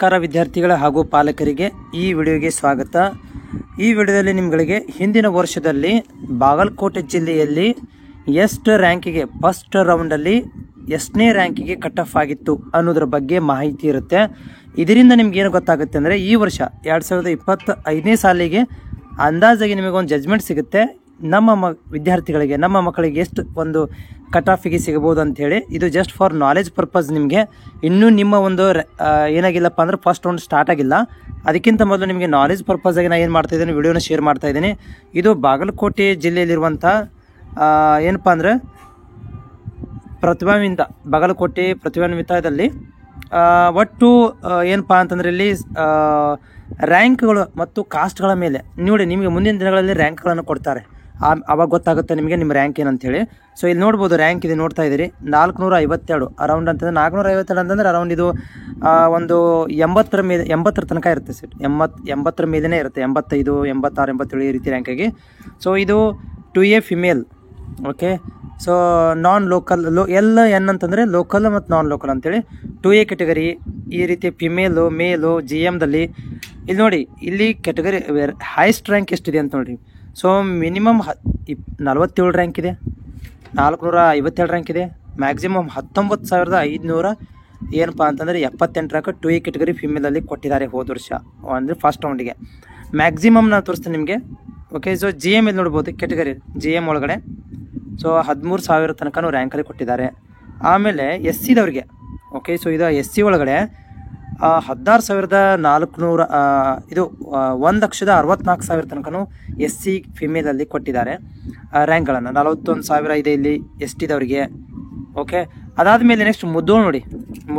ನಮಸ್ಕಾರ ವಿದ್ಯಾರ್ಥಿಗಳ ಹಾಗೂ ಪಾಲಕರಿಗೆ ಈ ವಿಡಿಯೋಗೆ ಸ್ವಾಗತ। ಈ ವಿಡಿಯೋದಲ್ಲಿ ನಿಮಗೆ ಹಿಂದಿನ ವರ್ಷದಲ್ಲಿ ಬಾಗಲಕೋಟೆ ಜಿಲ್ಲೆಯಲ್ಲಿ ಎಷ್ಟು ರ್ಯಾಂಕಿಗೆ ಫಸ್ಟ್ ರೌಂಡ್ ಅಲ್ಲಿ ಎಷ್ಟನೇ ರ್ಯಾಂಕಿಗೆ ಕಟ್ ಆಫ್ ಆಗಿತ್ತು ಅನ್ನೋದರ ಬಗ್ಗೆ ಮಾಹಿತಿ ಇರುತ್ತೆ। ಇದರಿಂದ ನಿಮಗೆ ಏನು ಗೊತ್ತಾಗುತ್ತೆ ಅಂದ್ರೆ ಈ ವರ್ಷ 2025ನೇ ಸಾಲಿಗೆ ಅಂದಾಜಾಗಿ ನಿಮಗೆ ಒಂದು ಜಡ್ಜ್ಮೆಂಟ್ ಸಿಗುತ್ತೆ ನಮ್ಮ ವಿದ್ಯಾರ್ಥಿಗಳಿಗೆ ನಮ್ಮ ಮಕ್ಕಳಿಗೆ ಎಷ್ಟು ಒಂದು ಕಟ್ ಆಫಿಗೆ ಸಿಗಬಹುದು ಅಂತ ಹೇಳಿ। ಇದು ಜಸ್ಟ್ ಫಾರ್ ನಾಲೆಜ್ ಪರ್ಪಸ್ ನಿಮಗೆ ಇನ್ನೂ ನಿಮ್ಮ ಒಂದು ಏನಾಗಿಲ್ಲಪ್ಪ ಅಂದ್ರೆ ಫಸ್ಟ್ ರೌಂಡ್ ಸ್ಟಾರ್ಟ್ ಆಗಿಲ್ಲ, ಅದಕ್ಕಿಂತ ಮೊದಲು ನಿಮಗೆ ನಾಲೆಜ್ ಪರ್ಪಸ್ ಆಗಿ ನಾನು ಏನು ಮಾಡ್ತಾ ಇದ್ದೀನಿ ವಿಡಿಯೋನ ಶೇರ್ ಮಾಡ್ತಾ ಇದ್ದೀನಿ। ಇದು ಬಾಗಲಕೋಟೆ ಜಿಲ್ಲೆಯಲ್ಲಿರುವಂಥ ಏನಪ್ಪ ಅಂದ್ರೆ ಪ್ರತಿಭಾನ್ವಿತ ಬಾಗಲಕೋಟೆ ಪ್ರತಿಭಾನ್ವಿತದಲ್ಲಿ ಒಟ್ಟು ಏನಪ್ಪ ಅಂತಂದ್ರೆ ಇಲ್ಲಿ ರ್ಯಾಂಕ್ಗಳು ಮತ್ತು ಕಾಸ್ಟ್ಗಳ ಮೇಲೆ ನೋಡಿ ನಿಮಗೆ ಮುಂದಿನ ದಿನಗಳಲ್ಲಿ ರ್ಯಾಂಕ್ಗಳನ್ನು ಕೊಡ್ತಾರೆ, ಆವಾಗ ಗೊತ್ತಾಗುತ್ತೆ ನಿಮಗೆ ನಿಮ್ಮ ರ್ಯಾಂಕ್ ಏನಂತೇಳಿ। ಸೊ ಇಲ್ಲಿ ನೋಡ್ಬೋದು ರ್ಯಾಂಕ್ ಇದೆ, ನೋಡ್ತಾ ಇದ್ದೀರಿ 452 ಅರೌಂಡ್ ಅಂತಂದರೆ 452 ಅಂತಂದರೆ ಅರೌಂಡ್ ಇದು ಒಂದು 80ರ ತನಕ ಇರುತ್ತೆ ಸರ್, 80ರ ಮೇಲೇ ಇರುತ್ತೆ, 85 86 87 ಈ ರೀತಿ ರ್ಯಾಂಕಾಗಿ। ಸೊ ಇದು 2A ಫಿಮೇಲ್, ಓಕೆ। ಸೊ ನಾನ್ ಲೋಕಲ್ ಎಲ್ಲ ಎನ್ ಅಂತಂದರೆ ಲೋಕಲ್ ಮತ್ತು ನಾನ್ ಲೋಕಲ್ ಅಂತೇಳಿ 2A ಕ್ಯಾಟಗರಿ ಈ ರೀತಿ ಫಿಮೇಲು ಮೇಲು GMದಲ್ಲಿ ಇಲ್ಲಿ ನೋಡಿ ಇಲ್ಲಿ ಕ್ಯಾಟಗರಿ ಹೈಯೆಸ್ಟ್ ರ್ಯಾಂಕ್ ಎಷ್ಟಿದೆ ಅಂತ ನೋಡಿ। ಸೊ ಮಿನಿಮಮ್ 47 ರ್ಯಾಂಕ್ ಇದೆ, 457 ರ್ಯಾಂಕ್ ಇದೆ, ಮ್ಯಾಕ್ಸಿಮಮ್ 19,500 ಏನಪ್ಪ ಅಂತಂದರೆ 78 ರ್ಯಾಂಕ್ 2A ಕ್ಯಾಟಗರಿ ಫಿಮೇಲಲ್ಲಿ ಕೊಟ್ಟಿದ್ದಾರೆ ಹೋದ ವರ್ಷ ಅಂದರೆ ಫಸ್ಟ್ ರೌಂಡಿಗೆ ಮ್ಯಾಕ್ಸಿಮಮ್ ನಾನು ತೋರಿಸ್ತೀನಿ ನಿಮಗೆ, ಓಕೆ। ಸೊ GM ಇಲ್ಲಿ ನೋಡ್ಬೋದು ಕ್ಯಾಟಗರಿ GM ಒಳಗಡೆ ಸೊ 13,000 ತನಕ ರ್ಯಾಂಕಲ್ಲಿ ಕೊಟ್ಟಿದ್ದಾರೆ। ಆಮೇಲೆ SCದವ್ರಿಗೆ, ಓಕೆ। ಸೊ ಇದು SC ಒಳಗಡೆ 16,400 ಇದು 1,64,000 ತನಕ SC ಫಿಮೇಲಲ್ಲಿ ಕೊಟ್ಟಿದ್ದಾರೆ ರ್ಯಾಂಕ್ಗಳನ್ನು, 41,000 ಇದೆ ಇಲ್ಲಿ STದವ್ರಿಗೆ, ಓಕೆ। ಅದಾದಮೇಲೆ ನೆಕ್ಸ್ಟ್ ಮುದ್ದೋಳು ನೋಡಿ,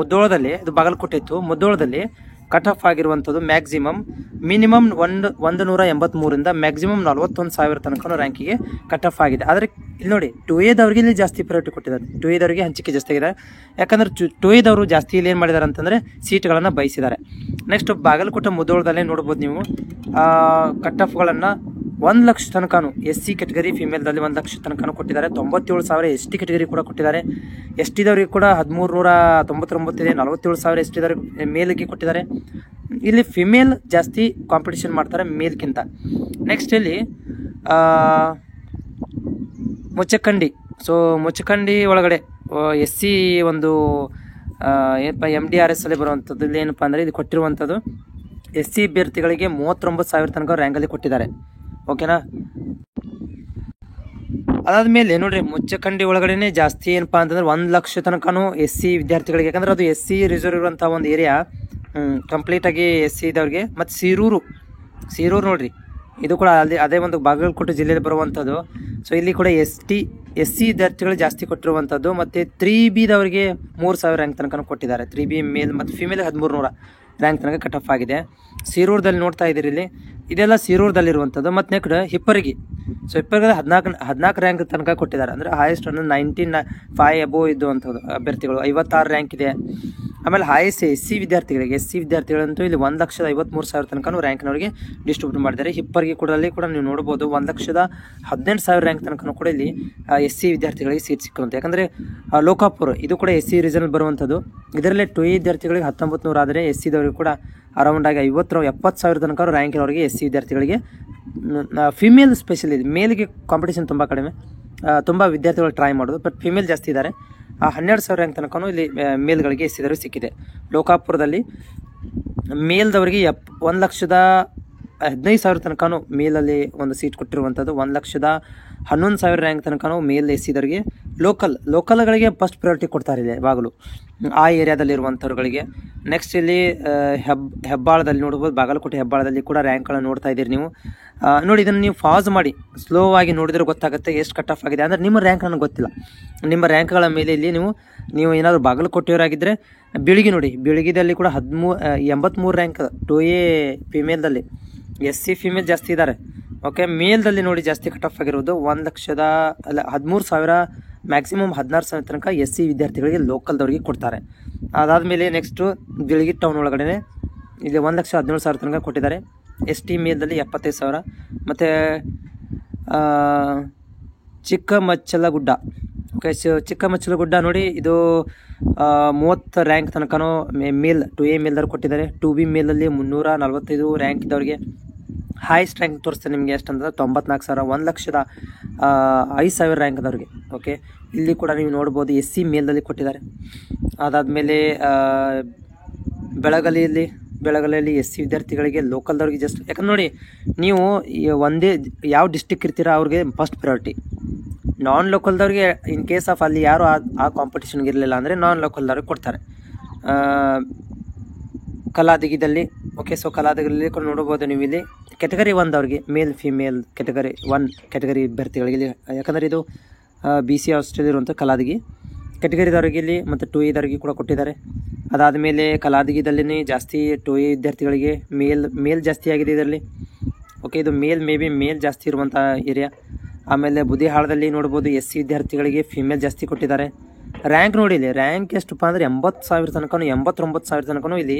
ಮುದ್ದೋಳದಲ್ಲಿ ಇದು ಬಾಗಲಕೋಟೆ ಇತ್ತು, ಮುದ್ದೋಳದಲ್ಲಿ ಕಟ್ ಆಫ್ ಆಗಿರುವಂಥದ್ದು ಮ್ಯಾಕ್ಸಿಮಮ್ ಮಿನಿಮಮ್ 183ರಿಂದ ಮ್ಯಾಕ್ಸಿಮಮ್ 41,000 ತನಕ ರ್ಯಾಂಕಿಗೆ ಕಟ್ ಆಫ್ ಆಗಿದೆ। ಆದರೆ ಇಲ್ಲಿ ನೋಡಿ 2Aದವ್ರಿಗೆ ಇಲ್ಲಿ ಜಾಸ್ತಿ ಪ್ರಯಾರಿಟಿ ಕೊಟ್ಟಿದ್ದಾರೆ, 2Aದವ್ರಿಗೆ ಹಂಚಿಕೆ ಜಾಸ್ತಿ ಆಗಿದೆ, ಯಾಕಂದರೆ 2Aದವರು ಜಾಸ್ತಿ ಇಲ್ಲಿ ಏನು ಮಾಡಿದ್ದಾರೆ ಅಂತಂದರೆ ಸೀಟ್ಗಳನ್ನು ಬಯಸಿದ್ದಾರೆ। ನೆಕ್ಸ್ಟ್ ಬಾಗಲಕೋಟೆ ಮುದ್ದೋಳದಲ್ಲೇ ನೋಡ್ಬೋದು ನೀವು ಕಟ್ ಆಫ್ಗಳನ್ನು 1 ಲಕ್ಷ ತನಕ SC ಕ್ಯಾಟಗರಿ ಫಿಮೇಲ್ದಲ್ಲಿ 1 ಲಕ್ಷ ತನಕ ಕೊಟ್ಟಿದ್ದಾರೆ, 97,000 ST ಕ್ಯಾಟಗರಿ ಕೂಡ ಕೊಟ್ಟಿದ್ದಾರೆ, STದವ್ರಿಗೆ ಕೂಡ 1,399 ಇದೆ, 47,000 STದವ್ರಿಗೆ ಮೇಲ್ಗೆ ಕೊಟ್ಟಿದ್ದಾರೆ। ಇಲ್ಲಿ ಫಿಮೇಲ್ ಜಾಸ್ತಿ ಕಾಂಪಿಟೇಷನ್ ಮಾಡ್ತಾರೆ ಮೇಲ್ಗಿಂತ। ನೆಕ್ಸ್ಟ್ ಇಲ್ಲಿ ಮುಚ್ಚಕಂಡಿ, ಸೊ ಮುಚ್ಚಕಂಡಿ ಒಳಗಡೆ SC ಒಂದು ಏನಪ್ಪ MDRS ಅಲ್ಲಿ ಬರುವಂಥದ್ದು, ಇಲ್ಲಿ ಏನಪ್ಪ ಅಂದರೆ ಇದು ಕೊಟ್ಟಿರುವಂಥದ್ದು SC ಅಭ್ಯರ್ಥಿಗಳಿಗೆ 39,000 ತನಕ ರ್ಯಾಂಕಲ್ಲಿ ಕೊಟ್ಟಿದ್ದಾರೆ, ಓಕೆನಾ। ಅದಾದಮೇಲೆ ನೋಡ್ರಿ ಮುಚ್ಚಕಂಡಿ ಒಳಗಡೆನೆ ಜಾಸ್ತಿ ಏನಪ್ಪ ಅಂತಂದ್ರೆ 1 ಲಕ್ಷ ತನಕ SC ವಿದ್ಯಾರ್ಥಿಗಳಿಗೆ, ಯಾಕಂದ್ರೆ ಅದು SC ರಿಸರ್ವ್ ಇರುವಂಥ ಒಂದು ಏರಿಯಾ ಕಂಪ್ಲೀಟಾಗಿ SCದವ್ರಿಗೆ। ಮತ್ತು ಸೀರೂರು ನೋಡ್ರಿ ಇದು ಕೂಡ ಅದೇ ಒಂದು ಬಾಗಲಕೋಟೆ ಜಿಲ್ಲೆಯಲ್ಲಿ ಬರುವಂಥದ್ದು। ಸೊ ಇಲ್ಲಿ ಕೂಡ SC ವಿದ್ಯಾರ್ಥಿಗಳು ಜಾಸ್ತಿ ಕೊಟ್ಟಿರುವಂಥದ್ದು, ಮತ್ತು 3Bದವರಿಗೆ 3,000 ರ್ಯಾಂಕ್ ತನಕ ಕೊಟ್ಟಿದ್ದಾರೆ, 3B ಮೇಲ್ ಮತ್ತು ಫಿಮೇಲ್ 1,300 ರ್ಯಾಂಕ್ ತನಕ ಕಟ್ ಆಫ್ ಆಗಿದೆ। ಸೀರೂರದಲ್ಲಿ ನೋಡ್ತಾ ಇದ್ದೀರಿ ಇಲ್ಲಿ ಇದೆಲ್ಲ ಸೀರೂರದಲ್ಲಿರುವಂಥದ್ದು। ಮತ್ತು ನೆಕ್ಸ್ಟ್ ಹಿಪ್ಪರಿಗೆ, ಸೊ ಹಿಪ್ಪರಿಗೆ 14 ರ್ಯಾಂಕ್ ತನಕ ಕೊಟ್ಟಿದ್ದಾರೆ, ಅಂದರೆ ಹೈಯೆಸ್ಟ್ 95 ಅಬೋವ್ ಇದ್ದುವಂಥದ್ದು ಅಭ್ಯರ್ಥಿಗಳು 56 ರ್ಯಾಂಕ್ ಇದೆ। ಆಮೇಲೆ ಹೈಯೆಸ್ಟ್ SC ವಿದ್ಯಾರ್ಥಿಗಳಂತೂ ಇಲ್ಲಿ 1,53,000 ತನಕ ರ್ಯಾಂಕ್ನವರಿಗೆ ಡಿಸ್ಟ್ರಿಬ್ಯೂಟ್ ಮಾಡಿದ್ದಾರೆ। ಹಿಪ್ಪರಿಗೆ ಕೂಡ ನೀವು ನೋಡ್ಬೋದು 1,18,000 ರ್ಯಾಂಕ್ ತನಕ ಕೂಡ ಇಲ್ಲಿ SC ವಿದ್ಯಾರ್ಥಿಗಳಿಗೆ ಸೀಟ್ ಸಿಕ್ಕುವಂಥ, ಯಾಕಂದರೆ ಲೋಕಾಪುರ ಇದು ಕೂಡ SC ರೀಜನಲ್ಲಿ ಬರುವಂಥದ್ದು, ಇದರಲ್ಲೇ 2A ವಿದ್ಯಾರ್ಥಿಗಳಿಗೆ 1900 ಆದರೆ SCದವರಿಗೆ ಕೂಡ ಅರೌಂಡ್ ಆಗಿ 70,000 ತನಕ ರ್ಯಾಂಕ್ ಇರೋರಿಗೆ SC ವಿದ್ಯಾರ್ಥಿಗಳಿಗೆ ಫಿಮೇಲ್ ಸ್ಪೆಷಲ್ ಇದೆ, ಮೇಲ್ಗೆ ಕಾಂಪಿಟೇಷನ್ ತುಂಬ ಕಡಿಮೆ, ತುಂಬ ವಿದ್ಯಾರ್ಥಿಗಳು ಟ್ರೈ ಮಾಡೋದು, ಬಟ್ ಫಿಮೇಲ್ ಜಾಸ್ತಿ ಇದ್ದಾರೆ। 12,000 ರ್ಯಾಂಕ್ ತನಕ ಇಲ್ಲಿ ಮೇಲ್ಗಳಿಗೆ SCದವರಿಗೆ ಸಿಕ್ಕಿದೆ। ಲೋಕಾಪುರದಲ್ಲಿ ಮೇಲ್ದವರಿಗೆ 1,15,000 ತನಕ ಮೇಲಲ್ಲಿ ಒಂದು ಸೀಟ್ ಕೊಟ್ಟಿರುವಂಥದ್ದು, 1,11,000 ರ್ಯಾಂಕ್ ತನಕ ಮೇಲ್ SCದವರಿಗೆ ಲೋಕಲ್ಗಳಿಗೆ ಫಸ್ಟ್ ಪ್ರಯಾರಿಟಿ ಕೊಡ್ತಾರೆ ಇಲ್ಲಿ ಯಾವಾಗಲೂ ಆ ಏರಿಯಾದಲ್ಲಿರುವಂಥವ್ರುಗಳಿಗೆ। ನೆಕ್ಸ್ಟ್ ಇಲ್ಲಿ ಹೆಬ್ಬಾಳದಲ್ಲಿ ನೋಡ್ಬೋದು, ಬಾಗಲಕೋಟೆ ಹೆಬ್ಬಾಳದಲ್ಲಿ ಕೂಡ ರ್ಯಾಂಕ್ಗಳನ್ನು ನೋಡ್ತಾ ಇದ್ದೀರಿ ನೀವು ನೋಡಿ। ಇದನ್ನು ನೀವು ಪಾಸ್ ಮಾಡಿ ಸ್ಲೋ ಆಗಿ ನೋಡಿದ್ರೆ ಗೊತ್ತಾಗುತ್ತೆ ಎಷ್ಟು ಕಟ್ ಆಫ್ ಆಗಿದೆ, ಅಂದರೆ ನಿಮ್ಮ ರ್ಯಾಂಕ್ ನನಗೆ ಗೊತ್ತಿಲ್ಲ, ನಿಮ್ಮ ರ್ಯಾಂಕ್ಗಳ ಮೇಲೆ ಇಲ್ಲಿ ನೀವು ಏನಾದರೂ ಬಾಗಲಕೋಟೆಯವರಾಗಿದ್ದರೆ ಬಿಳಿಗಿ ನೋಡಿ, ಬಿಳಿಗಿದಲ್ಲಿ ಕೂಡ 83 ರ್ಯಾಂಕ್ 2A ಫಿಮೇಲ್ದಲ್ಲಿ, SC ಫಿಮೇಲ್ ಜಾಸ್ತಿ ಇದ್ದಾರೆ, ಓಕೆ। ಮೇಲ್ದಲ್ಲಿ ನೋಡಿ ಜಾಸ್ತಿ ಕಟ್ ಆಫ್ ಆಗಿರೋದು 13,000 ಮ್ಯಾಕ್ಸಿಮಮ್ 16,000 ತನಕ SC ವಿದ್ಯಾರ್ಥಿಗಳಿಗೆ ಲೋಕಲ್ದವ್ರಿಗೆ ಕೊಡ್ತಾರೆ। ಅದಾದಮೇಲೆ ನೆಕ್ಸ್ಟು ಬಿಳಿಗಿ ಟೌನ್ ಒಳಗಡೆ ಇಲ್ಲಿ 1,17,000 ತನಕ ಕೊಟ್ಟಿದ್ದಾರೆ, ST ಮೇಲ್ದಲ್ಲಿ 75,000, ಮತ್ತು ಚಿಕ್ಕಮಚ್ಚಲಗುಡ್ಡ, ಓಕೆ। ಚಿಕ್ಕಮಚ್ಚಲಗುಡ್ಡ ನೋಡಿ ಇದು 30 ರ್ಯಾಂಕ್ ತನಕನೂ ಮೇಲ್ 2A ಮೇಲ್ದವ್ರು ಕೊಟ್ಟಿದ್ದಾರೆ. 2B ಮೇಲಲ್ಲಿ 345 ರ್ಯಾಂಕ್ ಇದ್ದವ್ರಿಗೆ ಹೈಯೆಸ್ಟ್ ರ್ಯಾಂಕ್ ತೋರಿಸ್ತೇನೆ ನಿಮಗೆ. ಎಷ್ಟಂದ್ರೆ 94,000, 1,05,000 ರ್ಯಾಂಕ್ ಅದವ್ರಿಗೆ. ಓಕೆ, ಇಲ್ಲಿ ಕೂಡ ನೀವು ನೋಡ್ಬೋದು SC ಮೇಲ್ದಲ್ಲಿ ಕೊಟ್ಟಿದ್ದಾರೆ. ಅದಾದಮೇಲೆ ಬೆಳಗಲಿಯಲ್ಲಿ SC ವಿದ್ಯಾರ್ಥಿಗಳಿಗೆ ಲೋಕಲ್ದವ್ರಿಗೆ ಜಸ್ಟ್ ಯಾಕಂದ್ರೆ ನೋಡಿ, ನೀವು ಒಂದೇ ಯಾವ ಡಿಸ್ಟಿಕ್ ಇರ್ತೀರಾ ಅವ್ರಿಗೆ ಫಸ್ಟ್ ಪ್ರಯಾರಿಟಿ. ನಾನ್ ಲೋಕಲ್ದವ್ರಿಗೆ ಇನ್ ಕೇಸ್ ಆಫ್ ಅಲ್ಲಿ ಯಾರು ಆ ಕಾಂಪಿಟೇಷನ್ಗೆ ಇರಲಿಲ್ಲ ಅಂದರೆ ನಾನ್ ಲೋಕಲ್ದವ್ರಿಗೆ ಕೊಡ್ತಾರೆ. ಕಲಾದಿಗಿದಲ್ಲಿ ಓಕೆ, ಸೊ ಕಲಾದಿಗಲ್ಲಿ ಕೂಡ ನೋಡ್ಬೋದು ನೀವು ಇಲ್ಲಿ ಕ್ಯಾಟಗರಿ 1 ಅವ್ರಿಗೆ ಮೇಲ್ ಫಿಮೇಲ್ ಕ್ಯಾಟಗರಿ 1 ಕ್ಯಾಟಗರಿ ಅಭ್ಯರ್ಥಿಗಳಿಗೆ ಇಲ್ಲಿ, ಯಾಕಂದರೆ ಇದು BC ಹಾಸ್ಟೆಲ್ ಇರುವಂಥ ಕಲಾದಿಗಿ ಕ್ಯಾಟಗರಿದವ್ರಿಗೆ ಇಲ್ಲಿ ಮತ್ತು 2A ಕೂಡ ಕೊಟ್ಟಿದ್ದಾರೆ. ಅದಾದಮೇಲೆ ಕಲಾದಿಗಿದಲ್ಲಿ ಜಾಸ್ತಿ 2A ವಿದ್ಯಾರ್ಥಿಗಳಿಗೆ ಮೇಲ್ ಜಾಸ್ತಿ ಆಗಿದೆ ಇದರಲ್ಲಿ. ಓಕೆ, ಇದು ಮೇ ಬಿ ಮೇಲ್ ಜಾಸ್ತಿ ಇರುವಂಥ ಏರಿಯಾ. ಆಮೇಲೆ ಬುದಿಹಾಳದಲ್ಲಿ ನೋಡ್ಬೋದು SC ವಿದ್ಯಾರ್ಥಿಗಳಿಗೆ ಫಿಮೇಲ್ ಜಾಸ್ತಿ ಕೊಟ್ಟಿದ್ದಾರೆ. ರ್ಯಾಂಕ್ ನೋಡಿ, ಇಲ್ಲಿ ರ್ಯಾಂಕ್ ಎಷ್ಟಪ್ಪ ಅಂದರೆ 80,000 ತನಕನೂ 89,000 ತನಕನೂ ಇಲ್ಲಿ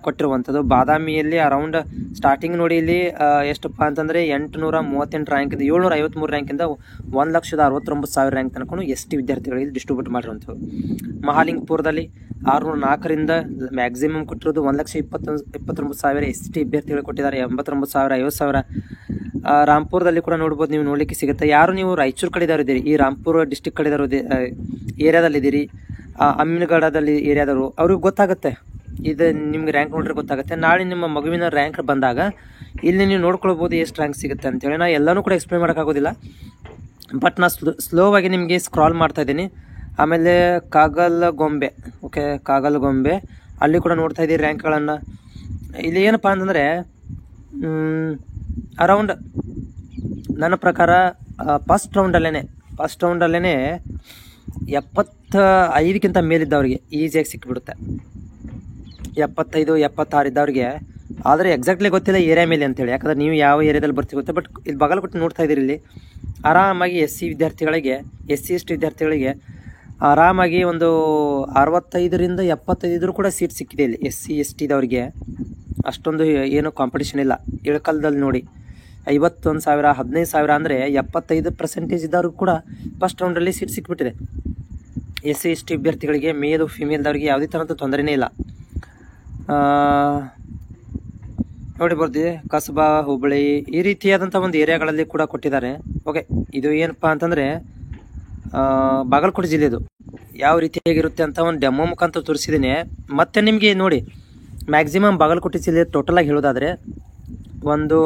ಕೊಟ್ಟಿರುವಂಥದ್ದು. ಬಾದಾಮಿಯಲ್ಲಿ ಅರೌಂಡ್ ಸ್ಟಾರ್ಟಿಂಗ್ ನೋಡಿ ಇಲ್ಲಿ ಎಷ್ಟಪ್ಪ ಅಂತಂದರೆ 838 ರ್ಯಾಂಕಿಂದ 753 ರ್ಯಾಂಕಿಂದ 1,69,000 ರ್ಯಾಂಕ್ ತನಕನೂ ST ವಿದ್ಯಾರ್ಥಿಗಳಿಗೆ ಡಿಸ್ಟ್ರಿಬ್ಯೂಟ್ ಮಾಡಿರುವಂಥದ್ದು. ಮಹಾಲಿಂಗಪುರದಲ್ಲಿ 604ರಿಂದ ಮ್ಯಾಕ್ಸಿಮಮ್ ಕೊಟ್ಟಿರೋದು 1,29,000 ST ಅಭ್ಯರ್ಥಿಗಳು ಕೊಟ್ಟಿದ್ದಾರೆ. 89,000, 50,000. ರಾಂಪುರದಲ್ಲಿ ಕೂಡ ನೋಡ್ಬೋದು, ನೀವು ನೋಡಲಿಕ್ಕೆ ಸಿಗುತ್ತೆ. ಯಾರು ನೀವು ರಾಯಚೂರು ಕಡೆದವ್ರು ಇದ್ದೀರಿ, ಈ ರಾಂಪುರ ಡಿಸ್ಟಿಕ್ ಕಡೆದವರು ಏರಿಯಾದಲ್ಲಿದ್ದೀರಿ, ಅಮ್ಮಿನಗಡದಲ್ಲಿ ಏರಿಯಾದವರು, ಅವ್ರಿಗೆ ಗೊತ್ತಾಗುತ್ತೆ. ಇದು ನಿಮ್ಗೆ ರ್ಯಾಂಕ್ ನೋಡ್ರೆ ಗೊತ್ತಾಗುತ್ತೆ. ನಾಳೆ ನಿಮ್ಮ ಮಗುವಿನ ರ್ಯಾಂಕ್ ಬಂದಾಗ ಇಲ್ಲಿ ನೀವು ನೋಡ್ಕೊಳ್ಬೋದು ಎಷ್ಟು ರ್ಯಾಂಕ್ ಸಿಗುತ್ತೆ ಅಂತೇಳಿ. ನಾನು ಎಲ್ಲನೂ ಕೂಡ ಎಕ್ಸ್ಪ್ಲೇನ್ ಮಾಡೋಕ್ಕಾಗೋದಿಲ್ಲ, ಬಟ್ ನಾನು ಸ್ಲೋವಾಗಿ ನಿಮಗೆ ಸ್ಕ್ರಾಲ್ ಮಾಡ್ತಾ ಇದ್ದೀನಿ. ಆಮೇಲೆ ಕಾಗಲಗೊಂಬೆ, ಓಕೆ, ಕಾಗಲಗೊಂಬೆ ಅಲ್ಲಿ ಕೂಡ ನೋಡ್ತಾ ಇದ್ದೀರಿ ರ್ಯಾಂಕ್ಗಳನ್ನು. ಇಲ್ಲಿ ಏನಪ್ಪ ಅಂತಂದರೆ ಅರೌಂಡ್ ನನ್ನ ಪ್ರಕಾರ ಫಸ್ಟ್ ರೌಂಡಲ್ಲೇ 75ಕ್ಕಿಂತ ಮೇಲಿದ್ದವ್ರಿಗೆ ಈಸಿಯಾಗಿ ಸಿಕ್ಕಿಬಿಡುತ್ತೆ. 75, 76 ಇದ್ದವ್ರಿಗೆ. ಆದರೆ ಎಕ್ಸಾಕ್ಟ್ಲಿ ಗೊತ್ತಿಲ್ಲ ಏರಿಯಾ ಮೇಲೆ ಅಂತೇಳಿ, ಯಾಕಂದರೆ ನೀವು ಯಾವ ಏರಿಯಾದಲ್ಲಿ ಬರ್ತೀವಿ ಗೊತ್ತೆ. ಬಟ್ ಇಲ್ಲಿ ಬಾಗಲಕೋಟೆ ನೋಡ್ತಾ ಇದ್ದೀರಿ, ಇಲ್ಲಿ ಆರಾಮಾಗಿ SC ವಿದ್ಯಾರ್ಥಿಗಳಿಗೆ, SC ST ವಿದ್ಯಾರ್ಥಿಗಳಿಗೆ ಆರಾಮಾಗಿ ಒಂದು 65ರಿಂದ 75 ಕೂಡ ಸೀಟ್ ಸಿಕ್ಕಿದೆ ಇಲ್ಲಿ. SC ST ದವರಿಗೆ ಅಷ್ಟೊಂದು ಏನು ಕಾಂಪಿಟೇಷನ್ ಇಲ್ಲ. ಇಳಕಲ್ದಲ್ಲಿ ನೋಡಿ 51,000, 15,000 ಅಂದರೆ 75% ಇದ್ದವ್ರಿಗೆ ಕೂಡ ಫಸ್ಟ್ ರೌಂಡಲ್ಲಿ ಸೀಟ್ ಸಿಕ್ಕಿಬಿಟ್ಟಿದೆ. SC ST ಅಭ್ಯರ್ಥಿಗಳಿಗೆ ಮೇಲು ಫಿಮೇಲ್ದವ್ರಿಗೆ ಯಾವುದೇ ಥರದ ತೊಂದರೆನೇ ಇಲ್ಲ. ನೋಡಿ ಬರ್ತೀವಿ, ಕಸಬಾ, ಹುಬ್ಬಳ್ಳಿ ಈ ರೀತಿಯಾದಂಥ ಒಂದು ಏರಿಯಾಗಳಲ್ಲಿ ಕೂಡ ಕೊಟ್ಟಿದ್ದಾರೆ. ಓಕೆ, ಇದು ಏನಪ್ಪ ಅಂತಂದರೆ ಬಾಗಲಕೋಟೆ ಜಿಲ್ಲೆದು ಯಾವ ರೀತಿಯಾಗಿರುತ್ತೆ ಅಂತ ಒಂದು ಡೆಮೋ ಮುಖಾಂತರ ತೋರಿಸಿದ್ದೀನಿ. ಮತ್ತು ನಿಮಗೆ ನೋಡಿ, ಮ್ಯಾಕ್ಸಿಮಮ್ ಬಾಗಲಕೋಟೆ ಜಿಲ್ಲೆ ಟೋಟಲಾಗಿ ಹೇಳೋದಾದರೆ ಒಂದು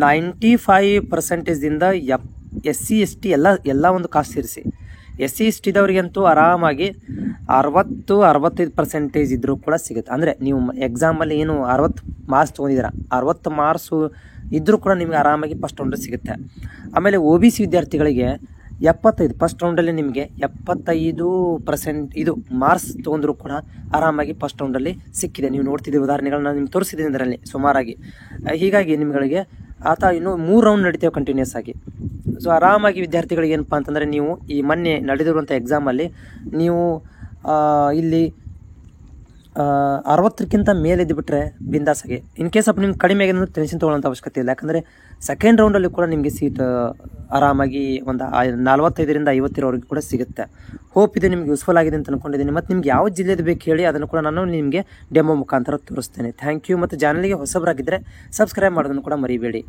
95%ದಿಂದ SC ST ಎಲ್ಲ ಒಂದು ಕಾಸ್ಟ್ ಸೇರಿಸಿ SC ST ದವರಿಗಂತೂ ಆರಾಮಾಗಿ 60-65% ಇದ್ದರೂ ಕೂಡ ಸಿಗುತ್ತೆ. ಅಂದರೆ ನೀವು ಎಕ್ಸಾಮಲ್ಲಿ ಏನು 60 ಮಾರ್ಕ್ಸ್ ತೊಗೊಂಡಿದ್ದೀರಾ, 60 ಮಾರ್ಕ್ಸು ಇದ್ದರೂ ಕೂಡ ನಿಮಗೆ ಆರಾಮಾಗಿ ಫಸ್ಟ್ ರೌಂಡಲ್ಲಿ ಸಿಗುತ್ತೆ. ಆಮೇಲೆ OBC ವಿದ್ಯಾರ್ಥಿಗಳಿಗೆ 75 ಫಸ್ಟ್ ರೌಂಡಲ್ಲಿ ನಿಮಗೆ 75% ಇದು ಮಾರ್ಕ್ಸ್ ತೊಗೊಂಡ್ರೂ ಕೂಡ ಆರಾಮಾಗಿ ಫಸ್ಟ್ ರೌಂಡಲ್ಲಿ ಸಿಕ್ಕಿದೆ. ನೀವು ನೋಡ್ತಿದ್ದೀವಿ ಉದಾಹರಣೆಗಳನ್ನ ನಿಮ್ಗೆ ತೋರಿಸಿದ್ದೀನಿ ಇದರಲ್ಲಿ ಸುಮಾರಾಗಿ. ಹೀಗಾಗಿ ನಿಮಗೆ ಇನ್ನೂ 3 ರೌಂಡ್ ನಡೀತೇವೆ ಕಂಟಿನ್ಯೂಸ್ ಆಗಿ. ಸೊ ಆರಾಮಾಗಿ ವಿದ್ಯಾರ್ಥಿಗಳಿಗೆ ಏನಪ್ಪ ಅಂತಂದರೆ, ನೀವು ಈ ಮೊನ್ನೆ ನಡೆದಿರುವಂಥ ಎಕ್ಸಾಮಲ್ಲಿ ನೀವು ಇಲ್ಲಿ 60ಕ್ಕಿಂತ ಮೇಲೆ ಇದ್ದುಬಿಟ್ರೆ ಬಿಂದಾಸಾಗಿ. ಇನ್ ಕೇಸ್ ನಿಮ್ಗೆ ಕಡಿಮೆ ಆಗಿ ಟೆನ್ಷನ್ ತೊಗೊಳ್ಳೋಂಥ ಅವಶ್ಯಕತೆ ಇಲ್ಲ, ಯಾಕಂದರೆ ಸೆಕೆಂಡ್ ರೌಂಡಲ್ಲಿ ಕೂಡ ನಿಮಗೆ ಸೀಟ್ ಆರಾಮಾಗಿ ಒಂದು 45ರಿಂದ 50 ಕೂಡ ಸಿಗುತ್ತೆ. ಹೋಪ್ ಇದು ನಿಮ್ಗೆ ಯೂಸ್ಫುಲ್ ಆಗಿದೆ ಅಂತ ಅಂದ್ಕೊಂಡಿದ್ದೀನಿ. ಮತ್ತು ನಿಮ್ಗೆ ಯಾವ ಜಿಲ್ಲೆದು ಬೇಕು ಹೇಳಿ ಅದನ್ನು ಕೂಡ ನಾನು ನಿಮಗೆ ಡೆಮೋ ಮುಖಾಂತರ ತೋರಿಸ್ತೇನೆ. Thank you. ಮತ್ತು ಚಾನಲ್ಗೆ ಹೊಸಬರಾಗಿದ್ದರೆ ಸಬ್ಸ್ಕ್ರೈಬ್ ಮಾಡೋದನ್ನು ಕೂಡ ಮರಿಬೇಡಿ.